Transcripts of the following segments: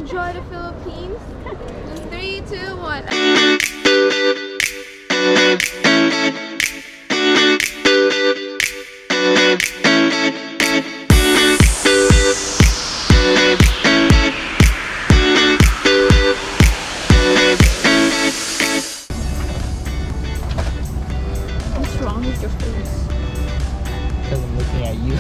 Enjoy the Philippines. In 3, 2, 1. What's wrong with your face? Because I'm looking at you.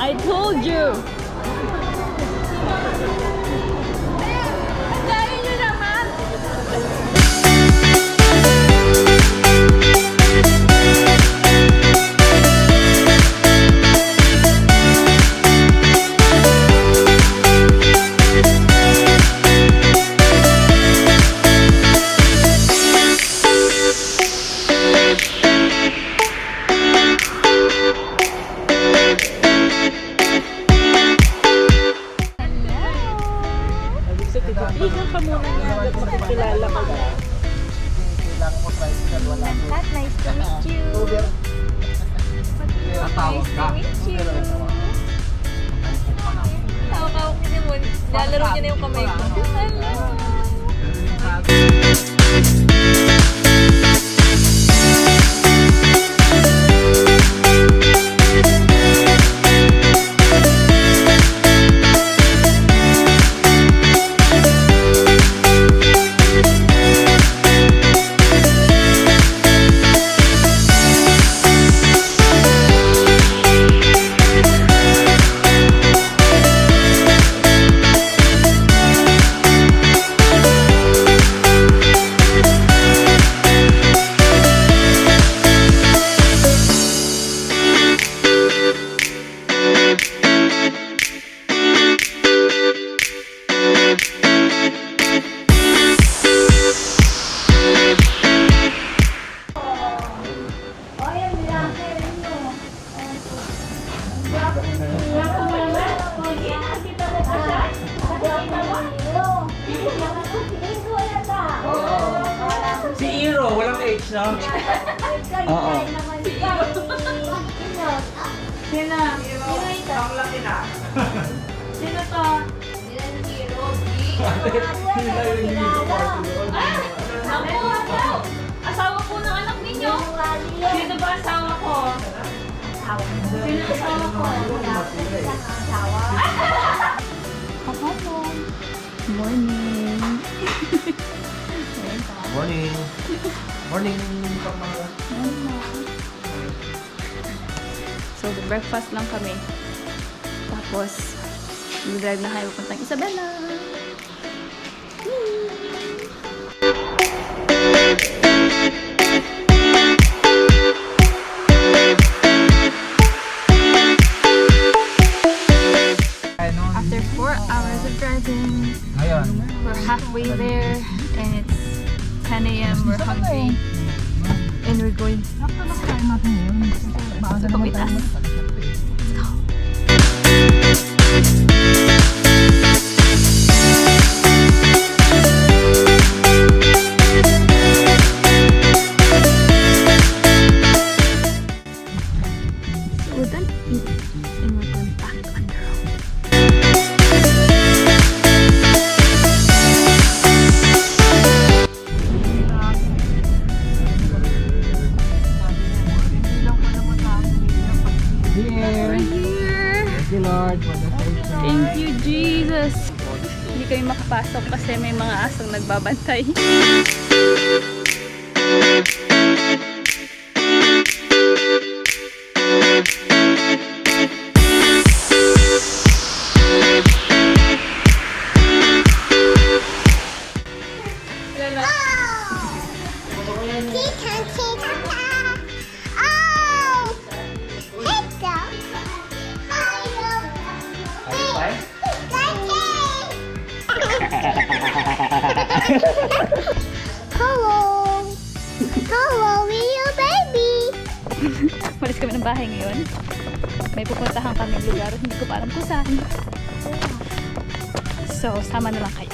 I told you! Dahil nyo naman! Ikan ka muna niya at makikilala ka na. Kailangan mo tricycle, wala mo. Nice to meet you. Tatawag ka. Tawag-tawag niya mo. Lalaro niya na yung kamay ko. Hello! Si Iro, walang H, no? Oo. Sino? Ang laki na. Sino to? Asawa po ng anak ninyo? Sino ba asawa ko? Sino asawa ko? Morning. Morning. Morning. So, breakfast lang kami. Tapos, mag-drive na kayo puntang Isabela. After 4 hours of driving, Ngayon. we're halfway there and it's 10 a.m. We're hungry and we're going to Papitas. Let's go. So we're done eating and we're going back on the road. We're here! Thank you, Lord, for the safe ride. Thank you, Jesus! Hindi kami makapasok kasi may mga asong nagbabantay. Hello! Hello, real baby! Malis kami ng bahay ngayon. May pupuntahan kaming lugar. Hindi ko pa alam kung saan. So, sama na lang kayo.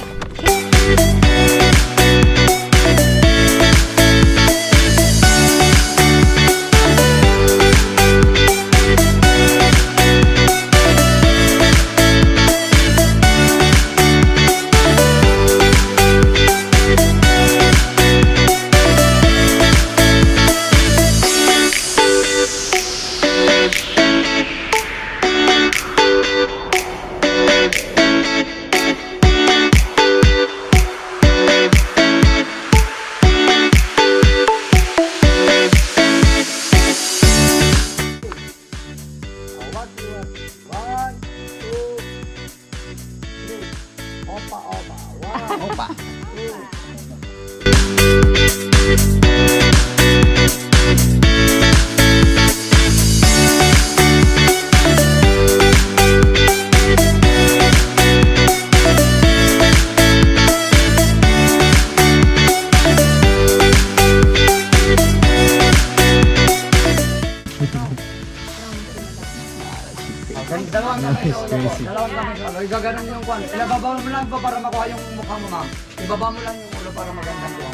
Dalawang kamay sa ulo ko. Dalawang kamay sa ulo. Igaganon yung kwan. Ibaba mo lang po para makuha yung mukha mo, ma'am. Ibaba mo lang yung ulo para magandang kuha.